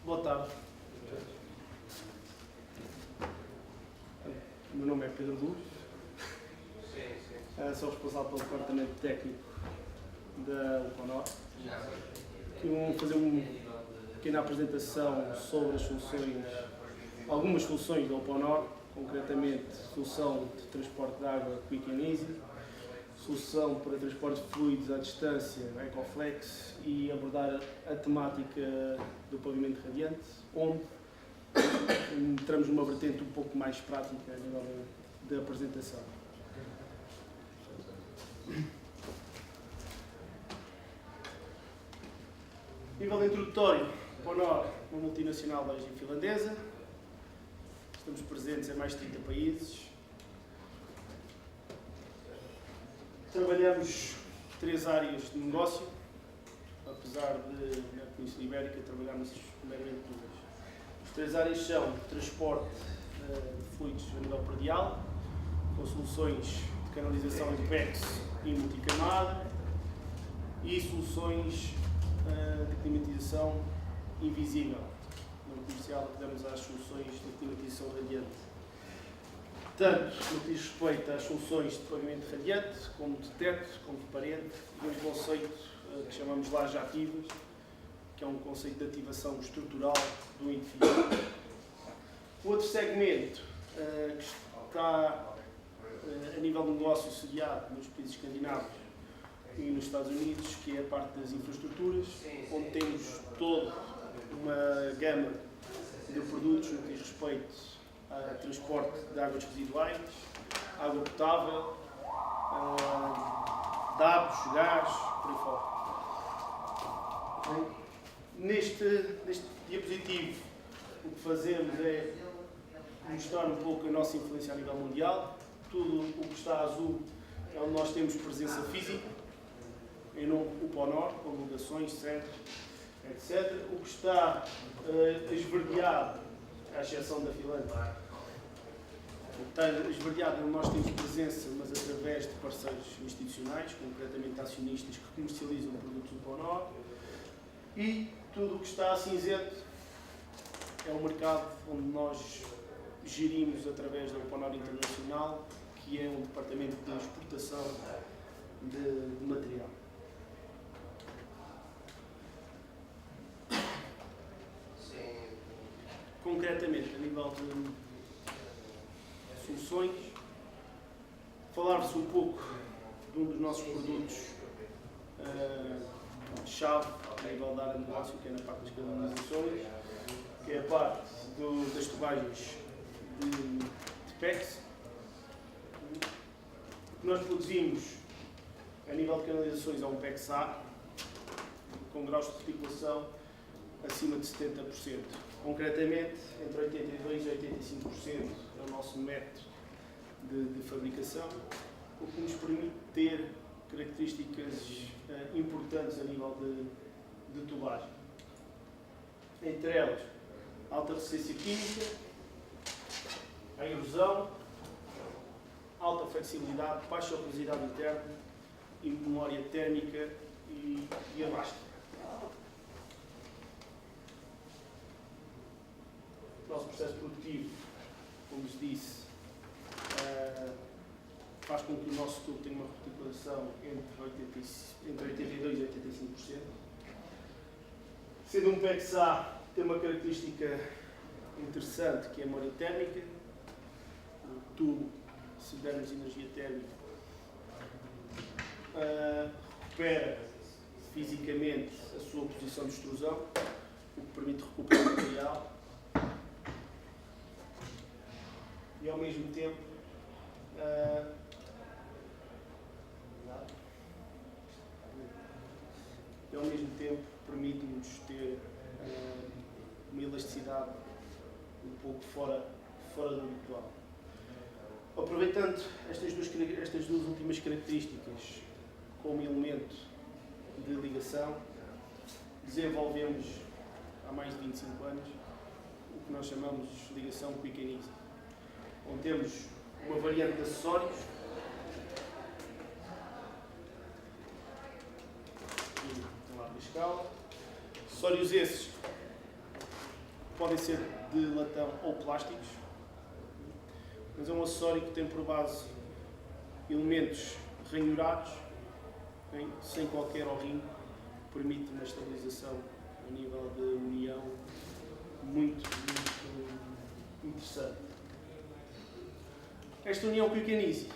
Boa tarde. O meu nome é Pedro Luz. Sou responsável pelo departamento técnico da Uponor. E vamos fazer uma pequena apresentação sobre as soluções, algumas soluções da Uponor, concretamente solução de transporte de água Quick and Easy, solução para transporte de fluidos à distância Ecoflex e abordar a temática do pavimento radiante, onde entramos numa vertente um pouco mais prática a nível da apresentação. Nível introdutório, Uponor, uma multinacional belga e finlandesa. Estamos presentes em mais de 30 países. Trabalhamos 3 áreas de negócio, apesar de, na Península Ibérica, trabalharmos primeiramente 2. As 3 áreas são transporte de fluidos a nível predial, com soluções de canalização em PEX e multicamada, e soluções de climatização invisível. No comercial, damos às soluções de climatização radiante. Tanto no que diz respeito às soluções de pavimento radiante, como de teto, como de parede, e um conceito que chamamos lajes ativas, que é um conceito de ativação estrutural do edifício. O outro segmento que está a nível de negócio sediado nos países escandinavos e nos Estados Unidos, que é a parte das infraestruturas, onde temos toda uma gama de produtos no que diz respeito a transporte de águas residuais, água potável, dados, gás, por aí fora. Neste diapositivo, o que fazemos é mostrar um pouco a nossa influência a nível mundial. Tudo o que está azul é onde nós temos presença física, em nome do Uponor, com locações, centros, etc. O que está esverdeado, à exceção da Finlândia, está esverdeado onde nós temos presença, mas através de parceiros institucionais, concretamente acionistas que comercializam produtos do Uponor. E tudo o que está cinzento é o mercado onde nós gerimos através da Uponor Internacional, que é um departamento de exportação de material. Concretamente, a nível de soluções, falar-vos um pouco de um dos nossos produtos chave a nível da área de negócio, que é na parte das canalizações, que é a parte das tubagens de PEX. O que nós produzimos a nível de canalizações é um PEX-A, com graus de reticulação acima de 70%. Concretamente, entre 82% e 85% é o nosso método de fabricação, o que nos permite ter características importantes a nível de tubagem. Entre elas, alta resistência química, a erosão, alta flexibilidade, baixa porosidade interna e memória térmica e elástica. O nosso processo produtivo, como vos disse, faz com que o nosso tubo tenha uma reticulação entre 82% e 85%. Sendo um PEX-A, tem uma característica interessante, que é a memória térmica. O tubo, se dermos energia térmica, recupera fisicamente a sua posição de extrusão, o que permite recuperar o material. E ao mesmo tempo permite-nos ter uma elasticidade um pouco fora do habitual. Aproveitando estas duas últimas características como elemento de ligação, desenvolvemos há mais de 25 anos o que nós chamamos de ligação Quick and Easy, onde temos uma variante de acessórios e tem lá a escala. Acessórios esses podem ser de latão ou plásticos, mas é um acessório que tem por base elementos ranhurados, sem qualquer O-ring, permite uma estabilização a nível de união muito interessante. Esta união Quick and Easy,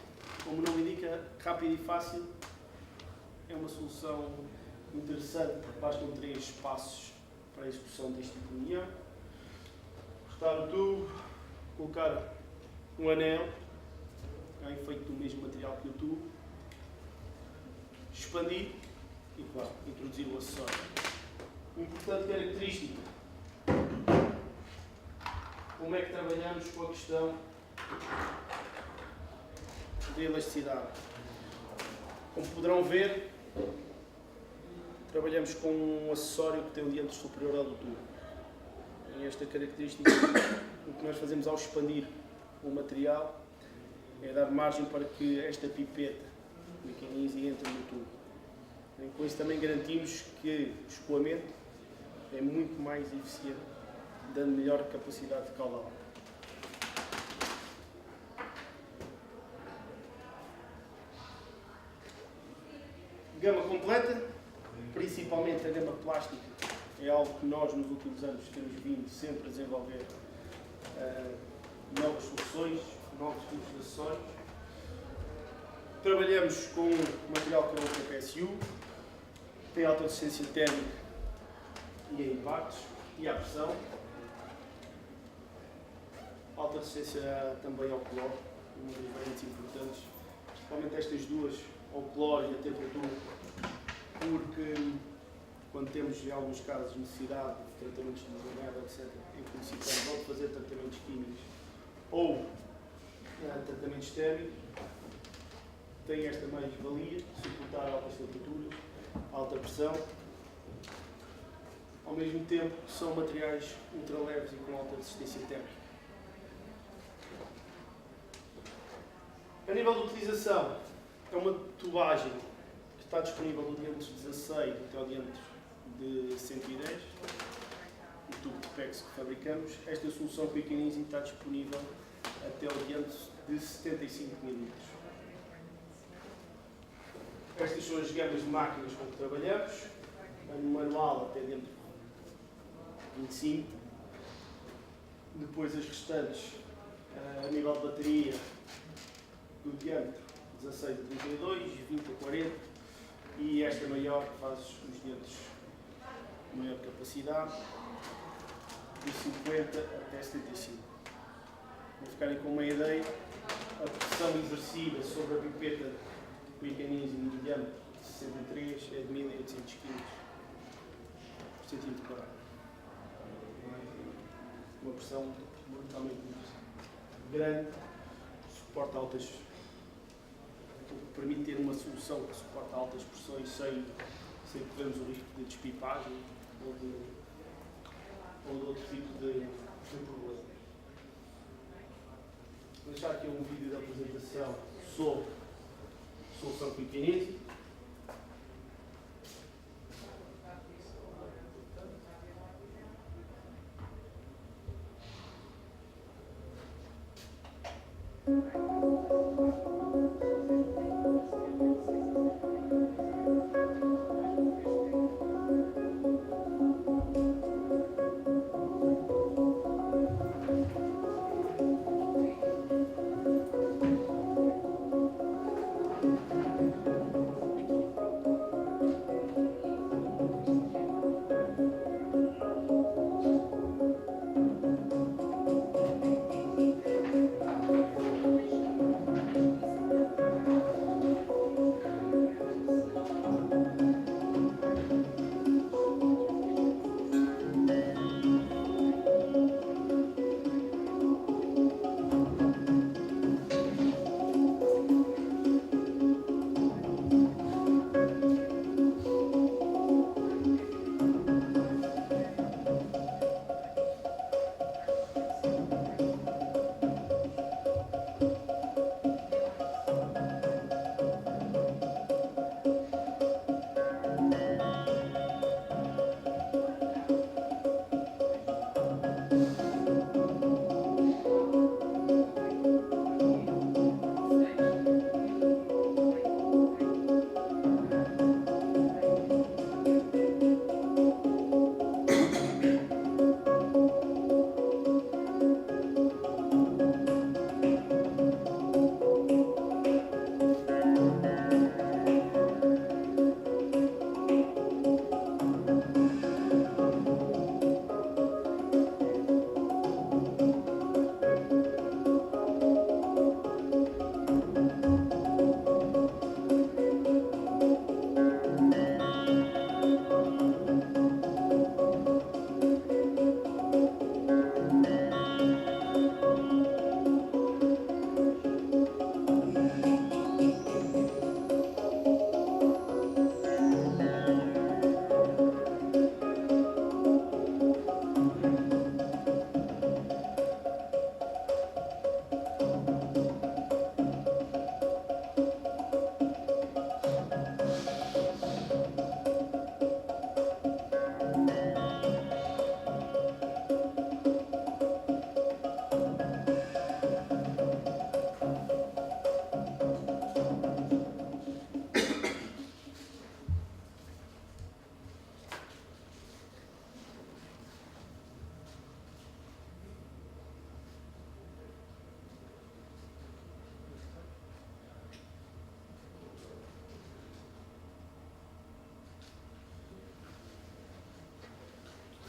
como o nome indica, rápida e fácil, é uma solução interessante porque bastam 3 passos para a execução deste tipo de união. Cortar o tubo, colocar um anel, feito do mesmo material que o tubo, expandir e, claro, introduzir o acessório. Importante característica: como é que trabalhamos com a questão da elasticidade. Como poderão ver, trabalhamos com um acessório que tem um diâmetro superior ao do tubo. E esta característica, o que nós fazemos ao expandir o material é dar margem para que esta pipeta Quick and Easy entre no tubo. E com isso também garantimos que o escoamento é muito mais eficiente, dando melhor capacidade de caudal. Gama completa, principalmente a gama plástica, é algo que nós nos últimos anos temos vindo sempre a desenvolver novas soluções, novos tipos de acessórios. Trabalhamos com um material que é o TPSU, tem alta resistência térmica e a impactos e à pressão, alta resistência também ao cloro, uma das variantes importantes, principalmente estas duas, ao cloro e a temperatura, porque quando temos em alguns casos necessidade de tratamentos de desenvolvimento, etc., em que necessitamos ou de fazer tratamentos químicos ou tratamentos térmicos, tem esta mais-valia, suportar altas temperaturas, alta pressão, ao mesmo tempo que são materiais ultraleves e com alta resistência térmica. A nível de utilização, é uma tubagem que está disponível do diâmetro de 16 até ao diâmetro de 110, o tubo de PEX que fabricamos. Esta solução Quick and Easy está disponível até ao diâmetro de 75 mm. Estas são as gamas de máquinas com que trabalhamos, no manual até dentro de 25, depois as restantes a nível de bateria do diâmetro 16 a 32, 20 a 40 e esta maior que faz os diâmetros de maior capacidade de 50 até 75. Para ficarem com uma ideia, a pressão exercida sobre a pipeta Quick and Easy no diâmetro de 63 é de 1800 kg por centímetro quadrado. Uma pressão brutalmente grande, suporta altas, o que permite ter uma solução que suporta altas pressões sem corrermos o risco de despipagem ou de outro tipo de problema. Vou deixar aqui um vídeo da apresentação sobre a solução Quick and Easy.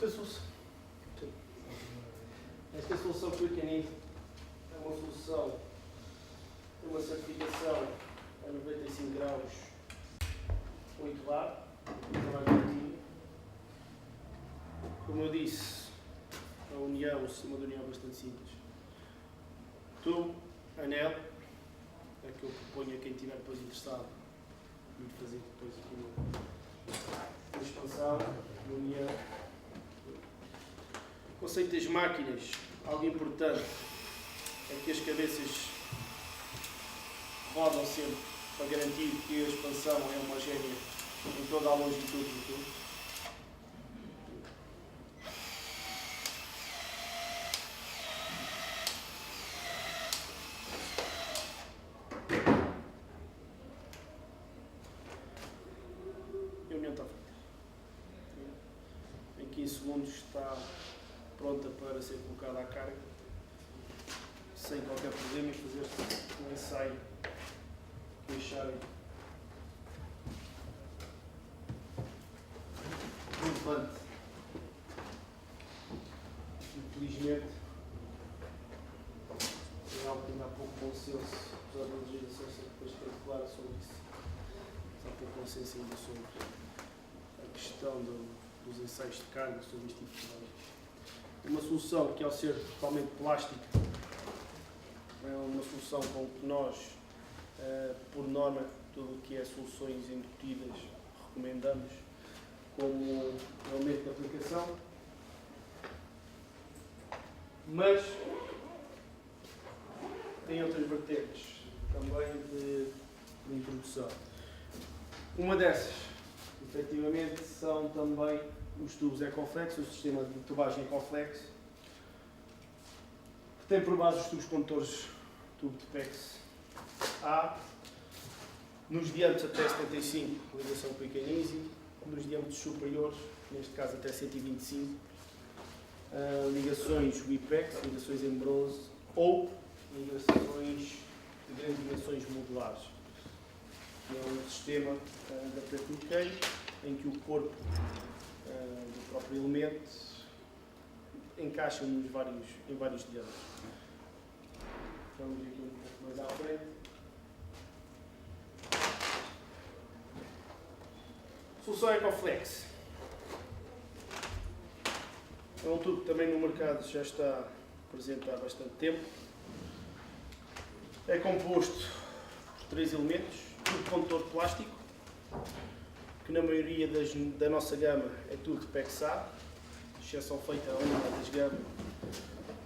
solução Quick and Easy é uma solução, tem uma certificação a 95 graus, 8 bar, como eu disse, a união, o sistema de união é bastante simples. Tubo, anel, é que eu proponho a quem estiver depois interessado em fazer depois aqui uma expansão, uma união. O conceito das máquinas, algo importante, é que as cabeças rodam sempre para garantir que a expansão é homogénea em toda a longitude do tubo. E a união está feita. Em 15 segundos está pronta para ser colocada à carga, sem qualquer problema, e fazer-se um ensaio que acharem relevante. Infelizmente, é algo que ainda há pouco consenso, apesar da legislação ser depois particular sobre isso. Há pouco consenso ainda sobre a questão dos ensaios de carga, sobre este tipo de trabalho. Uma solução que, ao ser totalmente plástica, é uma solução com que nós, por norma, tudo o que é soluções embutidas, recomendamos como elemento de aplicação, mas tem outras vertentes também de introdução. Uma dessas, efetivamente, são também os tubos Ecoflex, o sistema de tubagem Ecoflex, que tem por base os tubos condutores tubo de PEX A, nos diâmetros até 75, ligação Quick and Easy, nos diâmetros superiores, neste caso até 125, ligações WIPEX, ligações em bronze, ou ligações de grandes dimensões modulares, que é um sistema da Petroquem, em que o corpo do próprio elemento encaixa em vários diâmetros. Vamos aqui um pouco mais à frente. Solução Ecoflex. É um tubo que também no mercado já está presente há bastante tempo. É composto por 3 elementos. Tubo condutor plástico, que na maioria da nossa gama é tudo de PEX A, exceção feita a uma das gamas,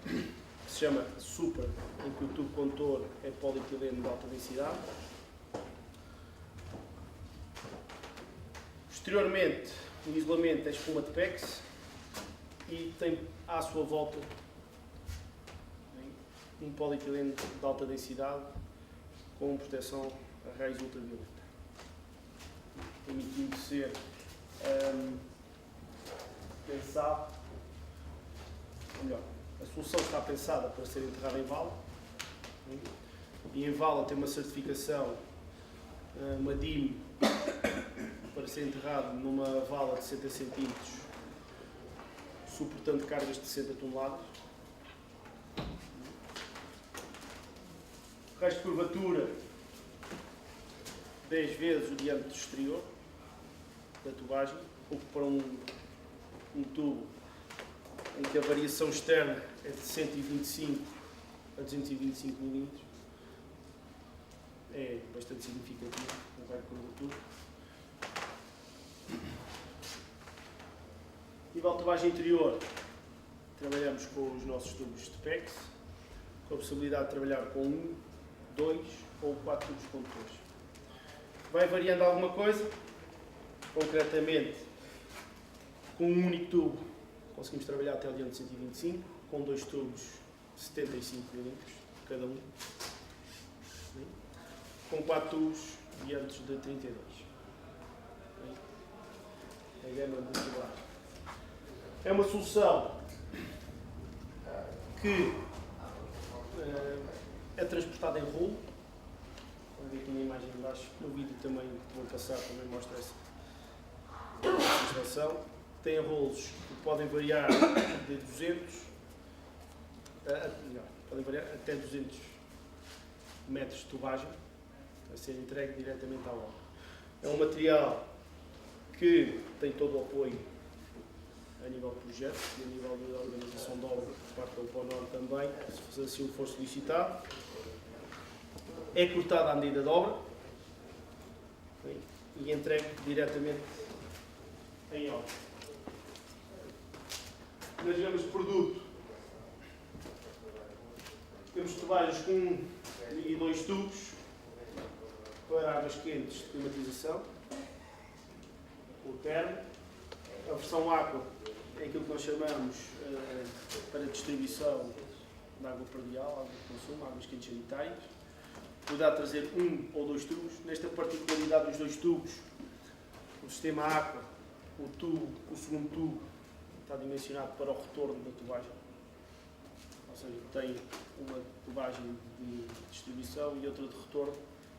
que se chama Super, em que o tubo condutor é polietileno de alta densidade. Posteriormente, o isolamento é espuma de PEX e tem à sua volta um polietileno de alta densidade com proteção a raios ultravioleta, permitindo ser pensado, ou melhor, a solução está pensada para ser enterrada em vala, e em vala tem uma certificação, uma DIM, para ser enterrado numa vala de 60 cm, suportando cargas de 60 toneladas. O resto de curvatura, 10 vezes o diâmetro exterior da tubagem, o que para um tubo em que a variação externa é de 125 a 225 mm, é bastante significativo no raio de curvatura. Nível de tubagem interior, trabalhamos com os nossos tubos de PEX, com a possibilidade de trabalhar com 1, 2 ou 4 tubos condutores. Vai variando alguma coisa, concretamente, com um único tubo conseguimos trabalhar até o diâmetro de 125, com 2 tubos de 75 mm cada um, com 4 tubos diâmetros de 32. É a gama de tubagem. É uma solução que é transportada em rolo. Vamos ver aqui na imagem de baixo. No vídeo também vou passar, também mostra essa situação. tem rolos que podem variar de 200 podem variar até 200 metros de tubagem a ser entregue diretamente à obra. É um material que tem todo o apoio a nível de projeto e a nível de organização de obra por parte da UPONOR também, se assim for solicitado. É cortado à medida de obra e entregue diretamente em obra. Nas gamas de produto, temos tubagens com 1 e 2 tubos para águas quentes de climatização, o termo. A versão aqua é aquilo que nós chamamos para distribuição de água perdial, água de consumo, águas quentes sanitárias. Poderá trazer 1 ou 2 tubos. Nesta particularidade dos 2 tubos, o sistema aqua, o segundo tubo, está dimensionado para o retorno da tubagem. Ou seja, tem uma tubagem de distribuição e outra de retorno.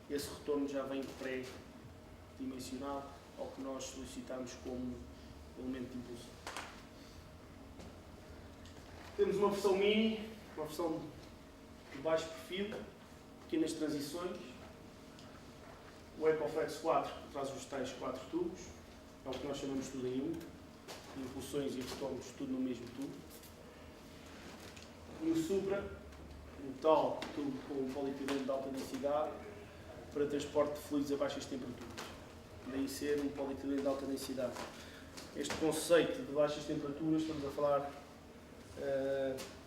Esse retorno já vem pré-dimensionado ao que nós solicitamos como elemento de impulso. Temos uma versão mini, uma versão de baixo perfil, pequenas transições. O EcoFlex 4 traz os tais 4 tubos, é o que nós chamamos tudo em um, impulsões e retornos tudo no mesmo tubo. No Supra, um tal tubo com polietileno de alta densidade para transporte de fluidos a baixas temperaturas. Daí ser um polietileno de alta densidade. Este conceito de baixas temperaturas, estamos a falar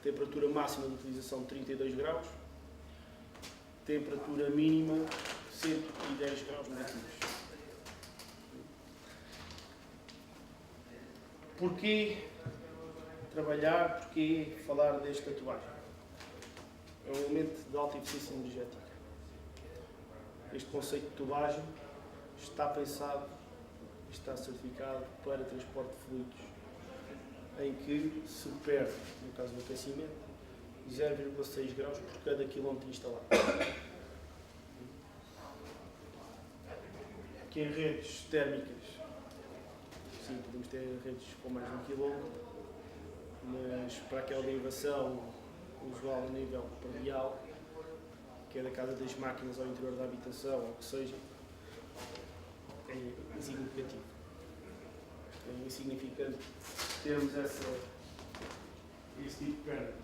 temperatura máxima de utilização de 32 graus, temperatura mínima 110 graus negativos. Porquê trabalhar, porquê falar desta tubagem? É um elemento de alta eficiência energética. Este conceito de tubagem está pensado, está certificado para transporte de fluidos, em que se perde, no caso do aquecimento, 0,6 graus por cada quilómetro instalado. Aqui em redes térmicas, sim, podemos ter redes com mais de 1 km, mas para aquela derivação usual a nível predial, que é da casa das máquinas ao interior da habitação, ou o que seja, é insignificativo. É insignificante termos esse tipo de perdas.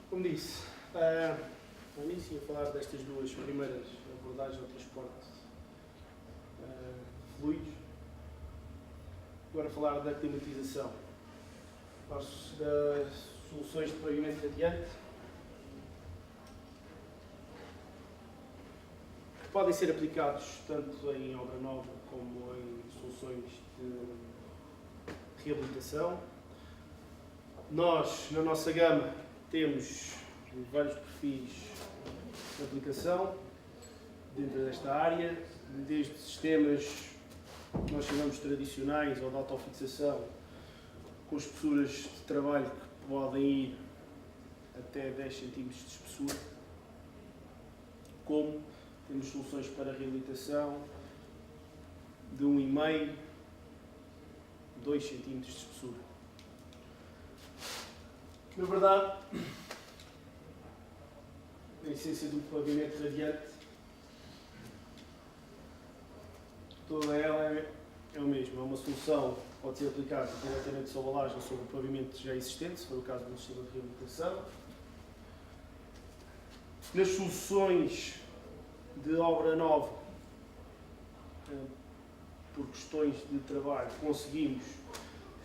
Como disse, no início ia falar destas duas primeiras abordagens ao transporte fluidos. Agora falar da climatização. Passo das soluções de pavimento radiante, que podem ser aplicados tanto em obra nova como em soluções de reabilitação. Nós, na nossa gama, temos vários perfis de aplicação dentro desta área, desde sistemas que nós chamamos tradicionais ou de autofixação, com espessuras de trabalho que podem ir até 10 cm de espessura, como temos soluções para reabilitação de 1,5 a 2 cm de espessura. Na verdade, a essência do pavimento radiante, toda ela é o mesmo. É uma solução que pode ser aplicada diretamente sobre a laje ou sobre o pavimento já existente, se for o caso de um sistema de reabilitação. Nas soluções de obra nova, por questões de trabalho, conseguimos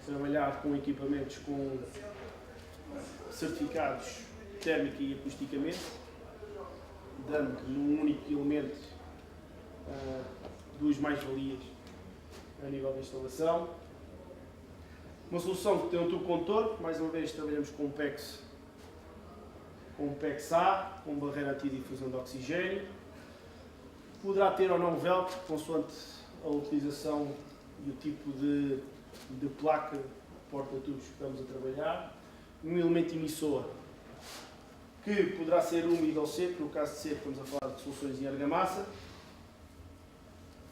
trabalhar com equipamentos com certificados térmica e acusticamente, dando num único elemento duas mais-valias a nível da instalação. Uma solução que tem um tubo condutor, mais uma vez trabalhamos com um PEX A, com barreira antidifusão de oxigênio. Poderá ter ou não velcro, consoante a utilização e o tipo de placa porta-tubos que estamos a trabalhar. Um elemento emissor que poderá ser úmido ou seco, no caso de seco estamos a falar de soluções em argamassa,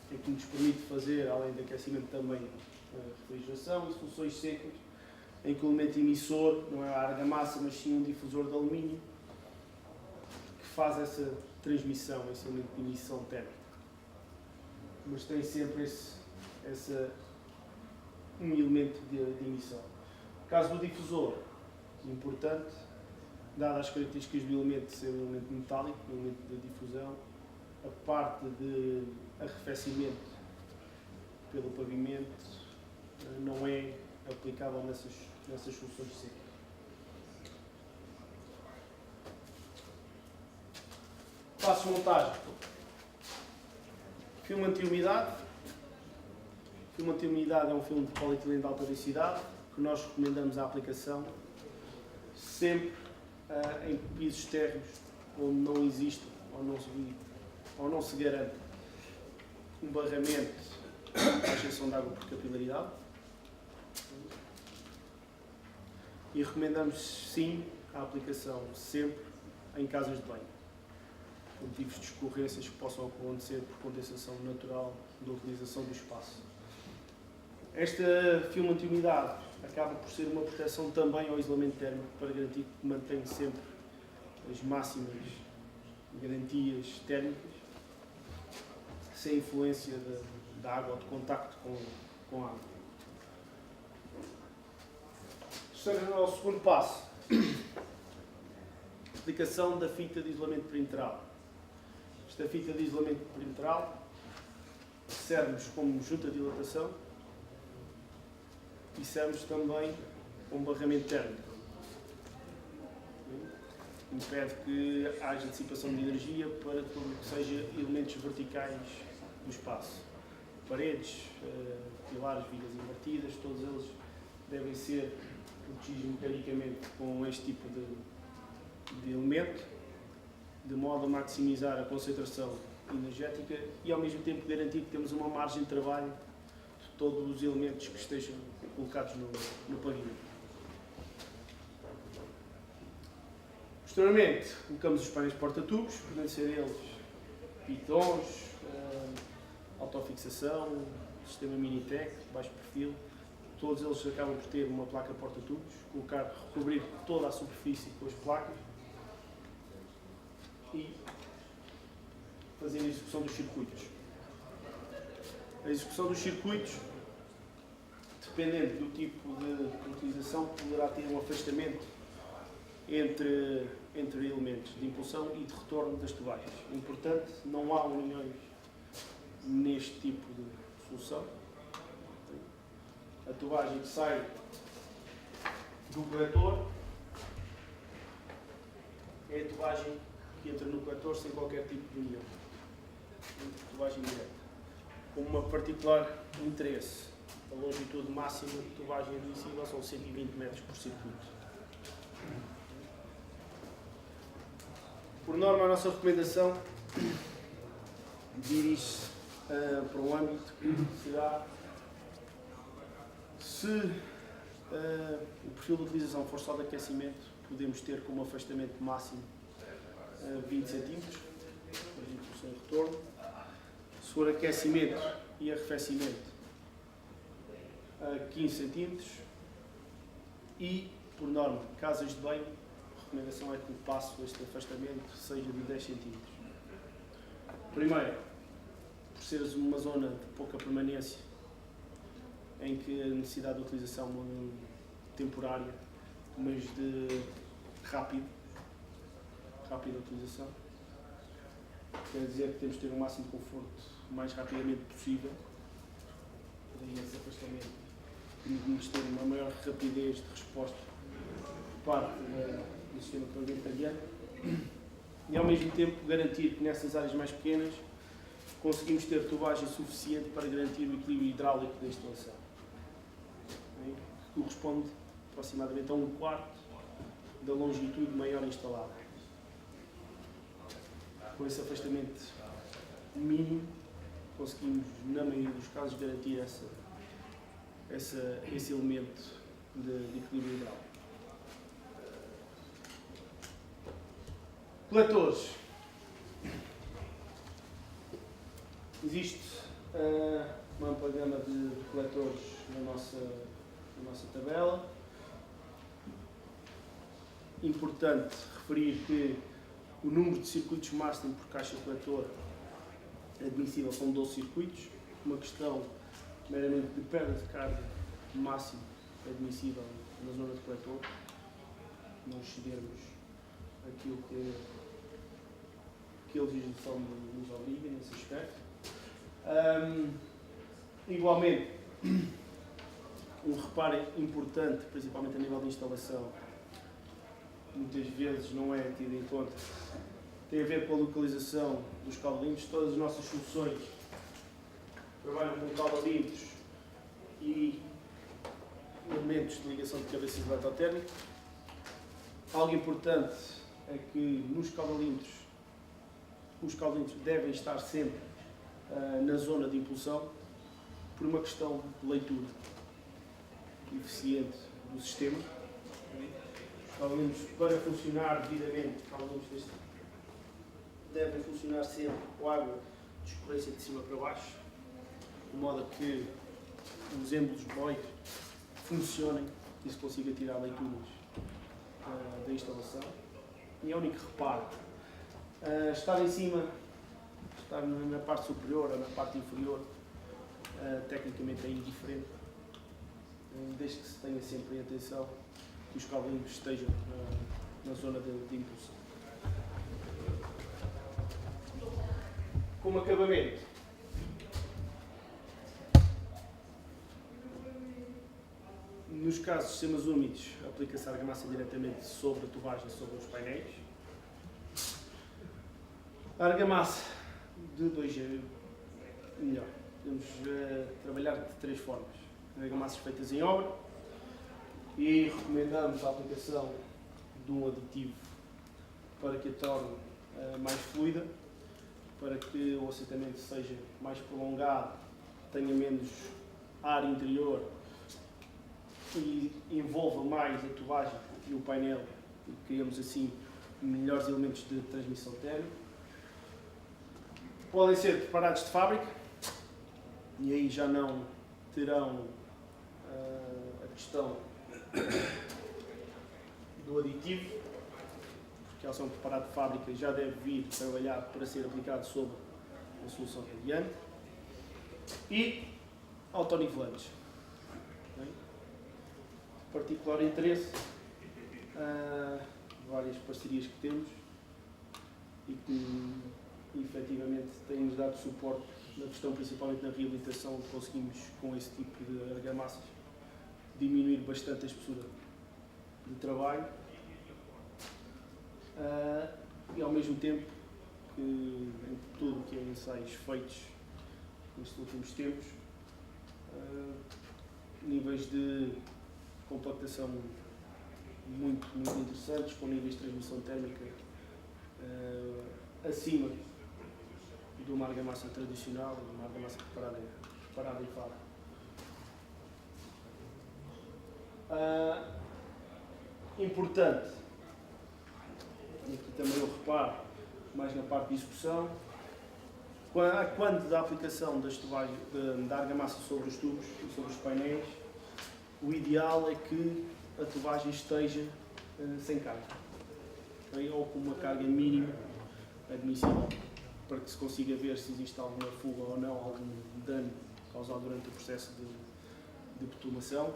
que nos permite fazer, além de aquecimento, também refrigeração, e soluções secas, em que o elemento emissor não é a argamassa, mas sim um difusor de alumínio, que faz essa transmissão, esse elemento de emissão térmica. Mas tem sempre um elemento de emissão. No caso do difusor, importante, dadas as características do elemento ser um elemento metálico, um elemento de difusão, a parte de arrefecimento pelo pavimento não é aplicável nessas soluções secas. Passos de montagem. Filme anti-umidade. Filme anti-umidade é um filme de polietileno de alta densidade que nós recomendamos a aplicação sempre em pisos térreos onde não existe ou não se garante um barramento à exceção de água por capilaridade. E recomendamos sim a aplicação sempre em casas de banho, por motivos de escorrências que possam acontecer por condensação natural da utilização do espaço. Esta filme anti-umidade acaba por ser uma proteção também ao isolamento térmico, para garantir que mantém sempre as máximas garantias térmicas, sem influência da água ou de contacto com a água. Chegamos ao segundo passo. Aplicação da fita de isolamento perimetral. Esta fita de isolamento perimetral serve-nos como junta de dilatação e serve-nos também como barramento térmico. Impede que haja dissipação de energia para tudo o que seja elementos verticais do espaço. Paredes, pilares, vigas invertidas, todos eles devem ser protegidos mecanicamente com este tipo de elemento, de modo a maximizar a concentração energética e ao mesmo tempo garantir que temos uma margem de trabalho de todos os elementos que estejam colocados no pavimento. Posteriormente, colocamos os painéis porta-tubos, podem ser eles pitons, autofixação, sistema Minitec, baixo perfil. Todos eles acabam por ter uma placa porta-tubos, recobrir toda a superfície com as placas e fazer a execução dos circuitos. A execução dos circuitos, dependendo do tipo de utilização, poderá ter um afastamento entre elementos de impulsão e de retorno das tubagens. Importante, não há uniões neste tipo de solução. A tubagem que sai do coletor é a tubagem que entra no coletor sem qualquer tipo de união. Tubagem direta. Com uma particular interesse, a longitude máxima de tubagem admissível são 120 metros por circuito. Por norma, a nossa recomendação dirige-se para um âmbito que será, se o perfil de utilização for só de aquecimento, podemos ter como afastamento máximo 20 cm, impulsão e retorno. Se for aquecimento e arrefecimento, 15 cm. E, por norma, casas de banho, a recomendação é que o passo, este afastamento, seja de 10 cm. Primeiro, por seres uma zona de pouca permanência, em que a necessidade de utilização temporária, mas de rápida utilização. Quer dizer que temos de ter o máximo de conforto o mais rapidamente possível. Daí esse afastamento. Temos de ter uma maior rapidez de resposta por parte do sistema planetário e, ao mesmo tempo, garantir que nessas áreas mais pequenas conseguimos ter tubagem suficiente para garantir o equilíbrio hidráulico da instalação. Que corresponde aproximadamente a 1/4 da longitude maior instalada. Com esse afastamento mínimo, conseguimos, na maioria dos casos, garantir esse elemento de equilíbrio hidráulico. Coletores. Existe uma ampla gama de coletores na nossa tabela. Importante referir que o número de circuitos máximo por caixa de coletor admissível são 12 circuitos. Uma questão meramente de perda de carga máximo admissível na zona de coletor. Não excedermos aquilo que a legislação nos obriga nesse aspecto. Igualmente, um reparo importante, principalmente a nível de instalação, muitas vezes não é tido em conta, tem a ver com a localização dos caudalímetros. Todas as nossas soluções trabalham com caudalímetros e elementos de ligação de cabeças de eletrotérmico. Algo importante é que nos caudalímetros, os caudalímetros devem estar sempre na zona de impulsão, por uma questão de leitura eficiente do sistema. Os caudalímetros, para funcionar devidamente, devem funcionar sempre com água de escorrência de cima para baixo, de modo a que os êmbolos BOI funcionem e se consiga tirar leituras da instalação. E é o único reparo. Estar em cima, estar na parte superior ou na parte inferior, tecnicamente é indiferente, desde que se tenha sempre em atenção que os caudalímetros estejam na zona de impulsão. Como acabamento, nos casos de sistemas úmidos, aplica-se a argamassa diretamente sobre a tubagem, sobre os painéis. A argamassa de 2G, melhor, podemos trabalhar de 3 formas. Argamassas feitas em obra, e recomendamos a aplicação de um aditivo para que a torne mais fluida, para que o assentamento seja mais prolongado, tenha menos ar interior e envolva mais a tubagem e o painel, e criamos assim melhores elementos de transmissão térmica. Podem ser preparados de fábrica e aí já não terão a questão do aditivo, porque ao ser preparado de fábrica já deve vir trabalhado para ser aplicado sobre a solução radiante. E autonivelantes. De particular interesse, várias parcerias que temos e que efetivamente têm-nos dado suporte na questão, principalmente na reabilitação, conseguimos com esse tipo de argamassas diminuir bastante a espessura de trabalho e ao mesmo tempo que em tudo que é ensaios feitos nestes últimos tempos, níveis de compactação muito interessantes, com níveis de transmissão térmica acima de uma argamassa tradicional, de uma argamassa preparada em fábrica. Importante, e aqui também eu reparo, mais na parte de execução, quando da aplicação das tubagens, da argamassa sobre os tubos e sobre os painéis, o ideal é que a tubagem esteja sem carga, ou com uma carga mínima admissível, para que se consiga ver se existe alguma fuga ou não, algum dano causado durante o processo de betumação.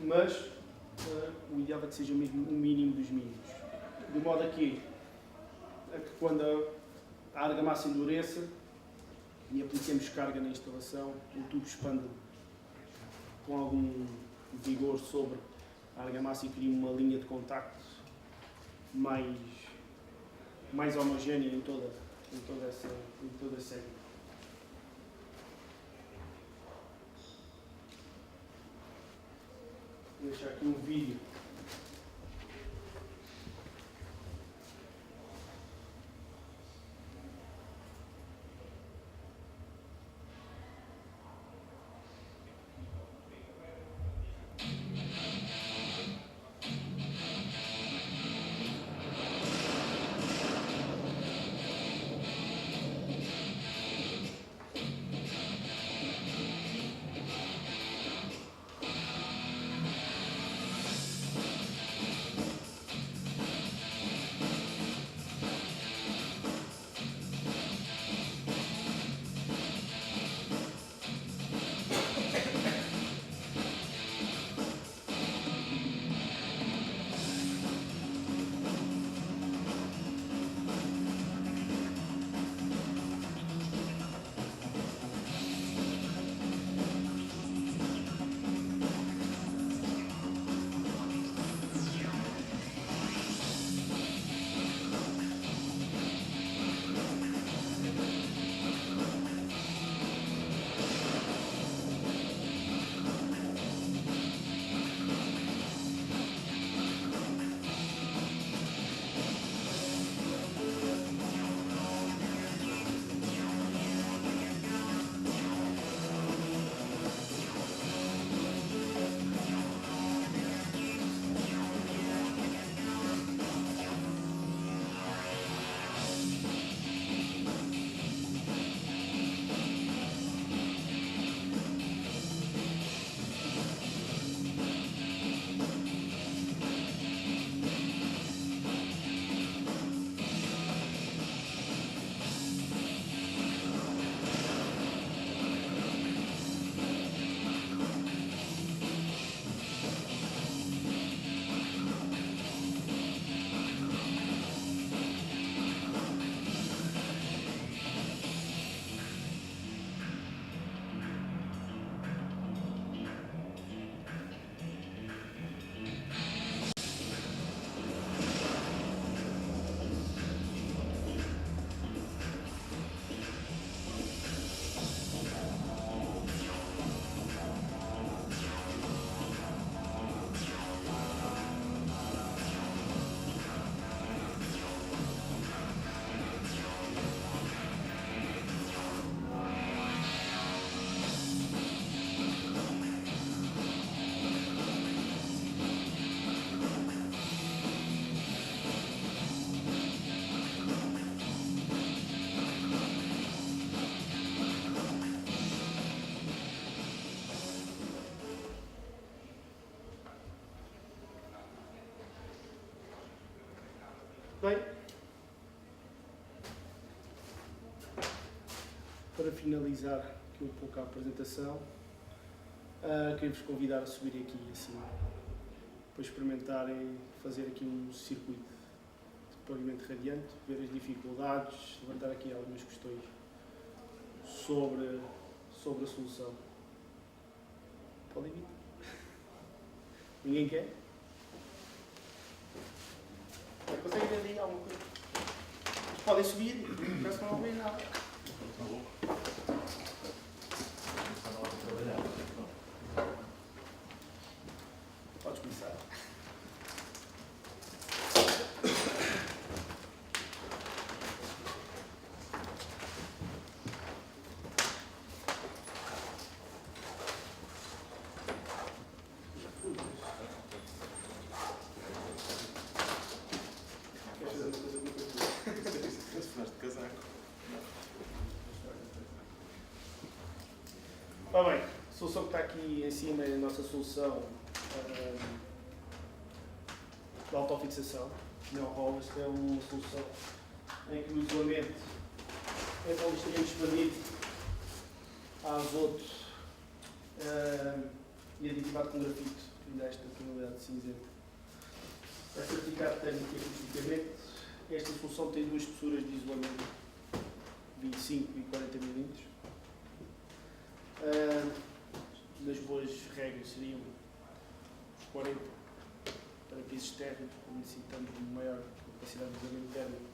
Mas o ideal é que seja mesmo o mínimo dos mínimos, de modo a que quando a argamassa endureça e apliquemos carga na instalação, o tubo expande com algum vigor sobre a argamassa e cria uma linha de contacto mais homogénea em toda a série. Vou deixar aqui um vídeo. Bem, para finalizar aqui um pouco a apresentação, queria-vos convidar a subir aqui acima para experimentarem fazer aqui um circuito de pavimento radiante, ver as dificuldades, levantar aqui algumas questões sobre a solução. Podem vir? Ninguém quer? Conseguem ver aí alguma coisa? Podem subir, parece que não ouvem nada. Podes começar. Ora bem, a solução que está aqui em cima é a nossa solução de autofixação. Não, esta é uma solução em que o isolamento é poliestireno expandido a azoto e aditivado com grafito, que lhe dá esta tonalidade cinzenta. É certificado técnico e acusticamente. Esta solução tem duas espessuras de isolamento, 25 e 40 mm. Das boas regras seriam os 40 para pisos térmicos, necessitando de maior capacidade de isolamento térmico,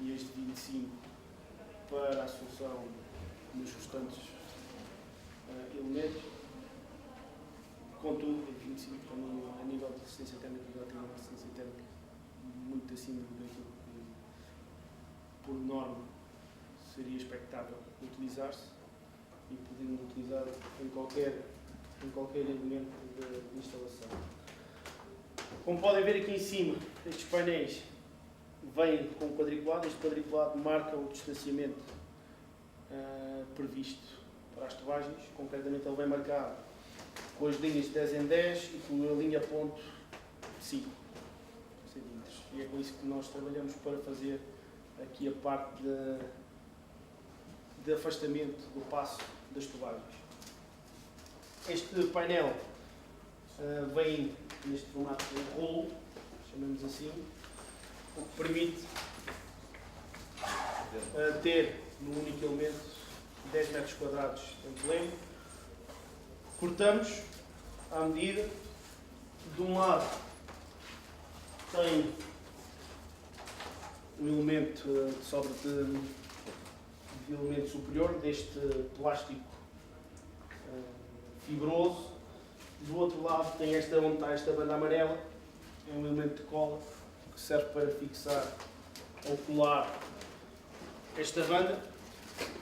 e este 25 para a solução dos restantes elementos. Contudo, o 25 também, a nível de resistência térmica, já tem uma resistência térmica muito acima daquilo que, por norma, seria expectável utilizar-se, e podemos utilizar em qualquer elemento de instalação. Como podem ver aqui em cima, estes painéis vêm com o quadriculado. Este quadriculado marca o distanciamento previsto para as tubagens. Concretamente, ele vem marcado com as linhas de 10 em 10 e com a linha ponto 5 centímetros. E é com isso que nós trabalhamos para fazer aqui a parte de afastamento do passo das tubagens. Este painel vem neste formato de rolo, chamamos assim, o que permite ter no único elemento 10 metros quadrados em pleno. Cortamos à medida. De um lado tem um elemento de sobra de elemento superior deste plástico fibroso. Do outro lado tem onde está esta banda amarela, é um elemento de cola que serve para fixar ou colar esta banda.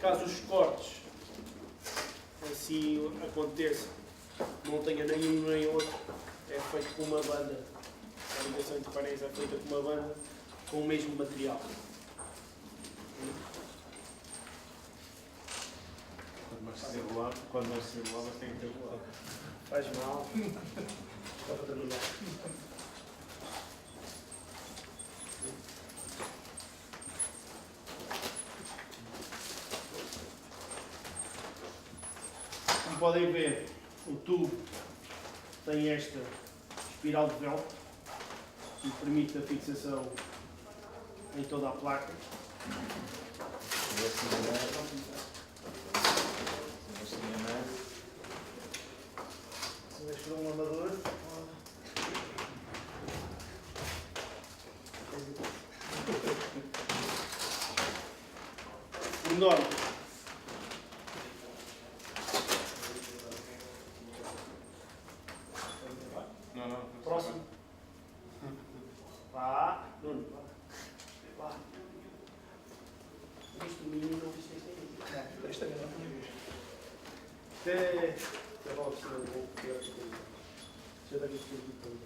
Caso os cortes assim aconteça, não tenha nenhum nem outro, é feito com uma banda. A ligação entre painéis é feita com uma banda com o mesmo material. Quando nós se enrola, tem que ter enrolado. Faz mal. Só para terminar. Como podem ver, o tubo tem esta espiral de velcro que permite a fixação em toda a placa. Se deixar um amador. Enorme. Não. Próximo. Vá. Nuno. Vá. Viste o menino, não viste este aí? Esta ainda não tinha visto. Até rola por cima do bolo, que é outra coisa. Já deve ter visto tudo.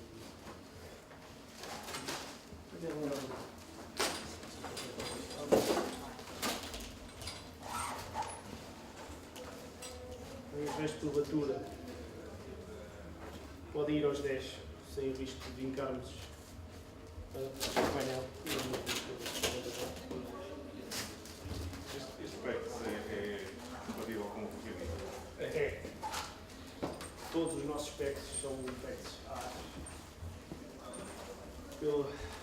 O resto de curvatura pode ir aos 10, sem o risco de vincarmos o painel. Este PEX é compatível com o que É. Todos os nossos PECs são PECs A.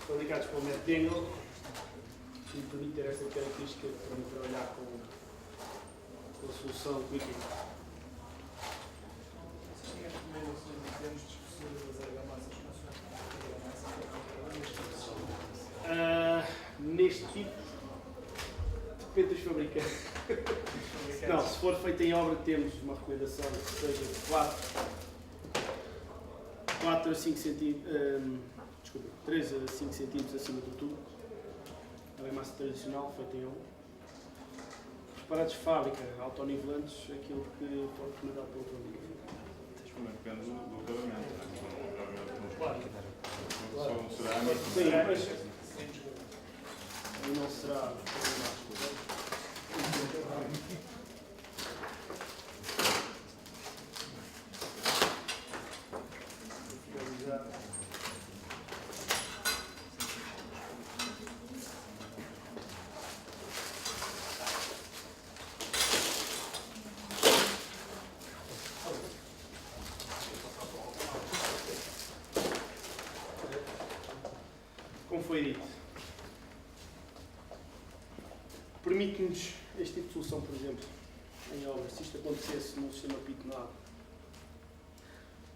fabricados pelo Matt Daniel, que me permite ter essa característica de permite trabalhar com a solução Quick. Neste tipo, depende dos fabricantes. Não, se for feito em obra, temos uma recomendação que seja de 4 a 5 centímetros, 3 a 5 centímetros acima do tubo. É massa tradicional, feita em obra. Preparados de fábrica, autonivelantes, aquilo que for recomendado pelo fabricante. Depende do acabamento, não é? Claro. São cerâmicos. Sim, mas aí não será problemático. Como foi dito, permite-nos este tipo de solução, por exemplo, em obra, se isto acontecesse num sistema pitonado,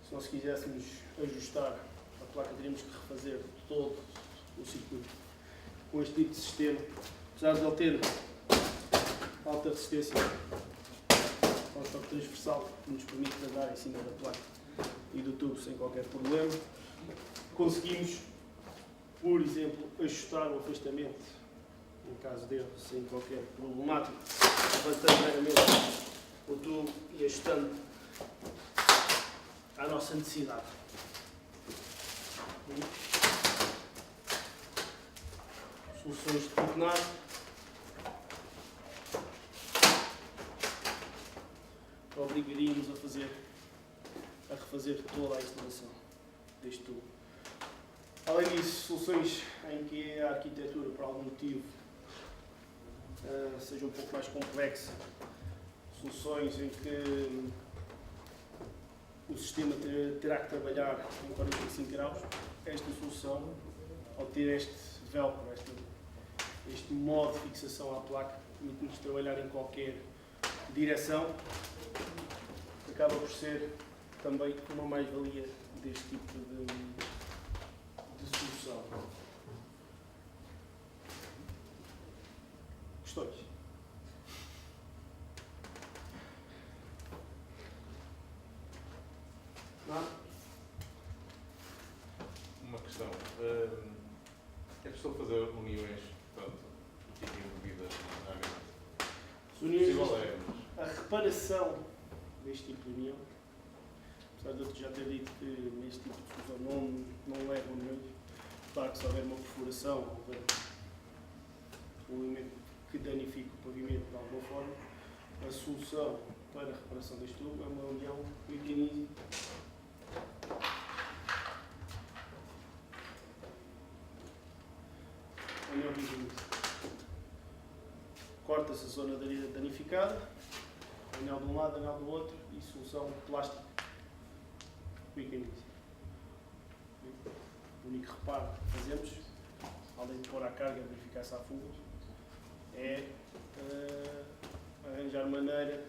se nós quiséssemos ajustar a placa, teríamos que refazer todo o circuito com este tipo de sistema, apesar de ele ter alta resistência ao choque transversal, que nos permite andar em cima da placa e do tubo sem qualquer problema, conseguimos, por exemplo, ajustar o afastamento, em caso de erro, sem qualquer problemática, levantando meramente o tubo e ajustando à nossa necessidade. Soluções de pitonado. Obrigaríamos a refazer toda a instalação deste tubo. Além disso, soluções em que a arquitetura, por algum motivo, seja um pouco mais complexa, soluções em que o sistema terá que trabalhar em 45 graus, esta solução, ao ter este velcro, este modo de fixação à placa, permite-nos trabalhar em qualquer direção, acaba por ser também uma mais-valia deste tipo de solução. Questões? Nada? Uma questão. É possível fazer uniões, portanto, que fiquem envolvidas na agulha? Possível é, mas... A reparação deste tipo de união, apesar de eu já ter dito que neste tipo de solução não leva uniões, claro que se houver uma perfuração, houver um elemento que danifique o pavimento de alguma forma, a solução para a reparação deste tubo é uma união Quick. União Quick. Corta-se a zona danificada, anel de um lado, anel do outro e solução plástica Quick. O único reparo que fazemos, além de pôr à carga e verificar se há fugas, é arranjar maneira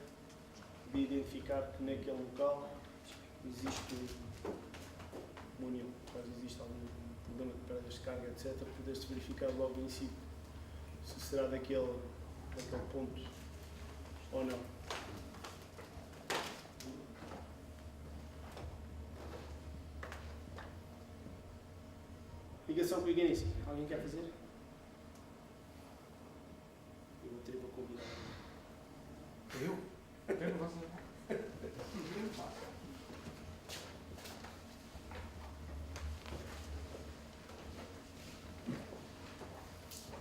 de identificar que naquele local existe uma união. Caso exista algum problema de perdas de carga, etc., poder-se verificar logo em si se será daquele ponto ou não. Ligação com o Quick. Alguém quer fazer? Eu vou ter para convidar. Eu? Eu não faço nada.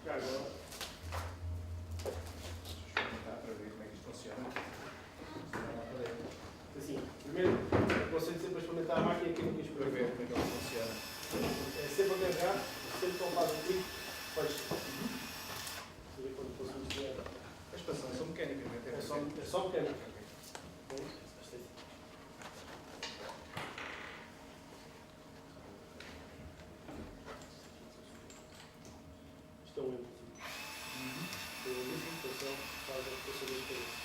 Já agora. Deixa eu experimentar para ver como é que isto funciona. Assim, primeiro, aconselho sempre a experimentar a máquina e quem Para ver como é que ela funciona. É sempre agarrar, sempre que ele faz um clique, fecha. Você vê quando conseguimos ver. A expansão é só mecânica, não é? É só mecânica. Estão em a licitação faz a ocupação das cabeças.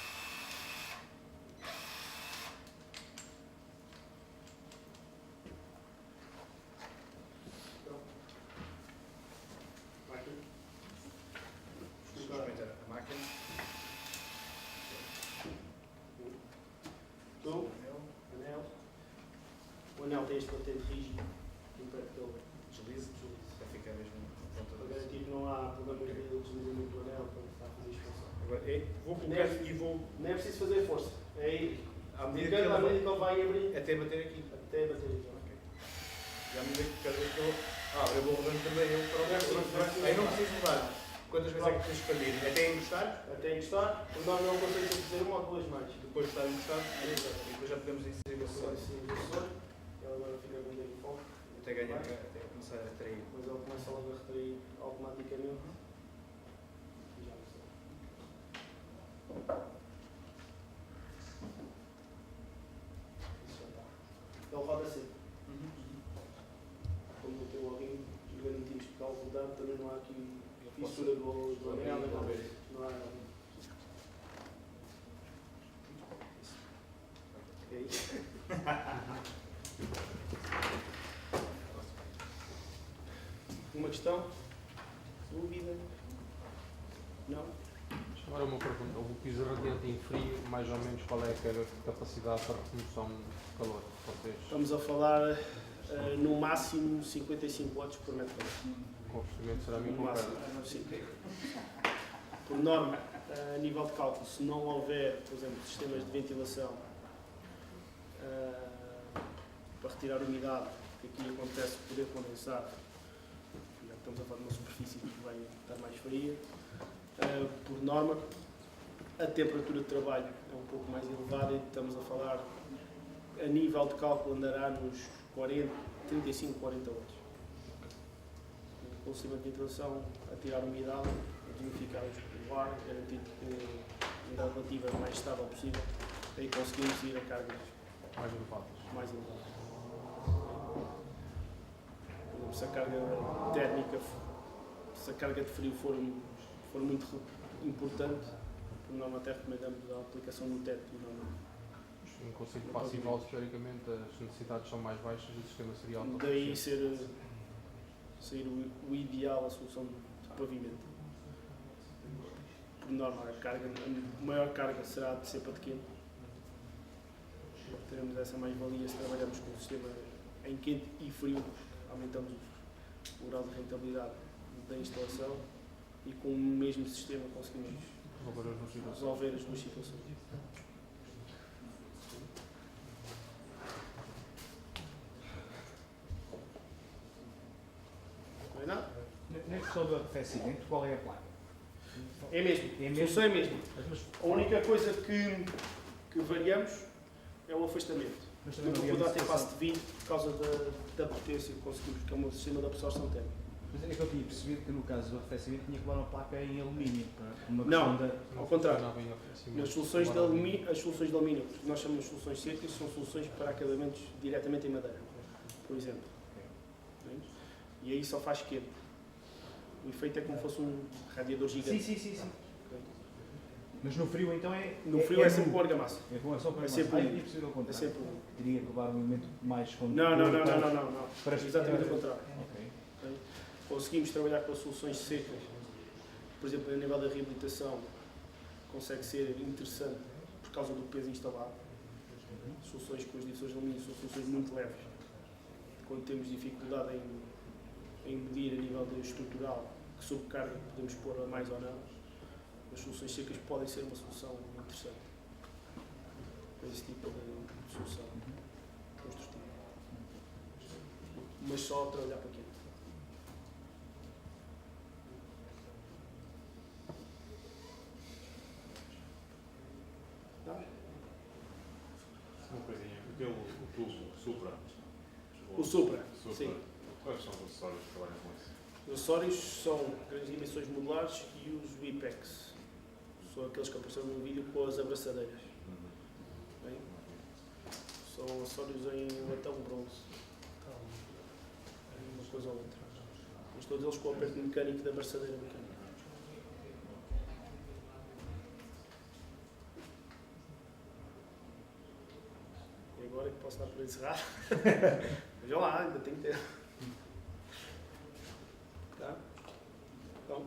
Máquina. Experimentar a máquina. Tu, anel. O anel tem este batente rígido, impede que ele Deslize. Para ficar mesmo para ponta da garantir que não há problemas de deslizamento do anel quando está a fazer expansão. Agora, vou Nem colocar é- e vou. Nem é preciso fazer força. É aí. À medida que Indicando à ele medida que ele vai abrir até bater aqui. até bater aqui. Ok. E à medida que cada vez que eu. Eu vou levando também eu para o Não é preciso, não é preciso. Aí não preciso mudar. Quantas vezes é que preciso expandir? Até encostar? Até encostar, o nome não consegue fazer uma ou duas mais. Depois de estar encostado, e depois já podemos inserir o Agora acessório. sim, o acessório. Ele agora fica com o dedo em foco. Até ganhar, até começar a atrair. Depois ele começa logo a retrair automaticamente. E já não sei. Isso já está. Ele roda sempre. Como não tem login, garantimos que ao rodar também não há aqui fissura do anel, não há nada. É isso. Uma questão? Dúvida? Não? Agora uma pergunta, o piso radiante em frio, mais ou menos qual é a capacidade para remoção de calor? Vocês, Estamos a falar no máximo 55 watts por metro quadrado. com o revestimento cerâmico No ou máximo, pedra? sim. Por norma, a nível de cálculo, se não houver, por exemplo, sistemas de ventilação para retirar umidade, que aqui acontece poder condensar, já estamos a falar de uma superfície que vai estar mais fria, por norma, a temperatura de trabalho é um pouco mais elevada e estamos a falar, a nível de cálculo, andará nos 35, 40 watts. Com o sistema de ventilação, a tirar umidade, a desumificar o ar, garantir que a umidade relativa é mais estável possível, aí conseguimos ir a cargas Mais elevadas. mais elevadas. Por exemplo, se a carga térmica, se a carga de frio for muito importante, por norma até recomendamos a aplicação no teto. Em conceito passival, teoricamente, as necessidades são mais baixas e o sistema seria Daí autossuficiente. ser o ideal a solução de pavimento. Por norma, a maior carga será de cepa de quente. Teremos essa mais-valia se trabalharmos com o sistema em quente e frio, aumentamos o grau de rentabilidade da instalação e com o mesmo sistema conseguimos Resolver as duas situações. resolver as duas situações. Não é nada? Na questão do arrefecimento, qual é a placa? É mesmo, É a mesmo? solução é mesmo. Mas A única coisa que variamos é o afastamento. também Não não vou dar havia até passo de 20 por causa da potência que conseguimos, que é um sistema de absorção térmica. Mas é que eu tinha percebido que no caso do arrefecimento tinha que levar uma placa em alumínio. Para uma Não. questão da. Não Ao contrário. funcionava em aquecimento. As soluções de Agora, alumínio, que nós chamamos de soluções secas, são soluções para acabamentos diretamente em madeira, por exemplo. E aí só faz quente. O efeito é como se fosse um radiador gigante. Sim. Mas no frio então é. No frio é sempre com argamassa. É bom, é só para É sempre eu um. tinha percebido ao É contrário. sempre Teria que levar um elemento mais com. Não. Para Exatamente o contrário. Ok. Conseguimos trabalhar com as soluções secas, por exemplo, a nível da reabilitação, consegue ser interessante por causa do peso instalado. Soluções com os difusores de alumínio são soluções muito leves. Quando temos dificuldade em medir a nível estrutural que sobrecarga podemos pôr a mais ou não, as soluções secas podem ser uma solução interessante para esse tipo de solução construtiva. Mas só trabalhar para quê? Uma coisinha, aquele o tubo Supra. O Supra, Supra. sim. Quais são os acessórios que trabalham com isso? Os acessórios são grandes dimensões modulares e os WIPEX. São aqueles que apareceram no vídeo com as abraçadeiras. Bem? São acessórios em latão bronze. Uma coisa ou outra. todos eles com o aperto mecânico da braçadeira mecânica. E agora que posso dar para encerrar? Vejam lá, ainda tem tempo. Tá? Então,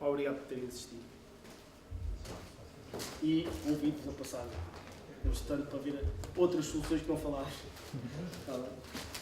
obrigado por terem assistido. E convido-vos a passar no restante para ver outras soluções que não falámos. Tá bem?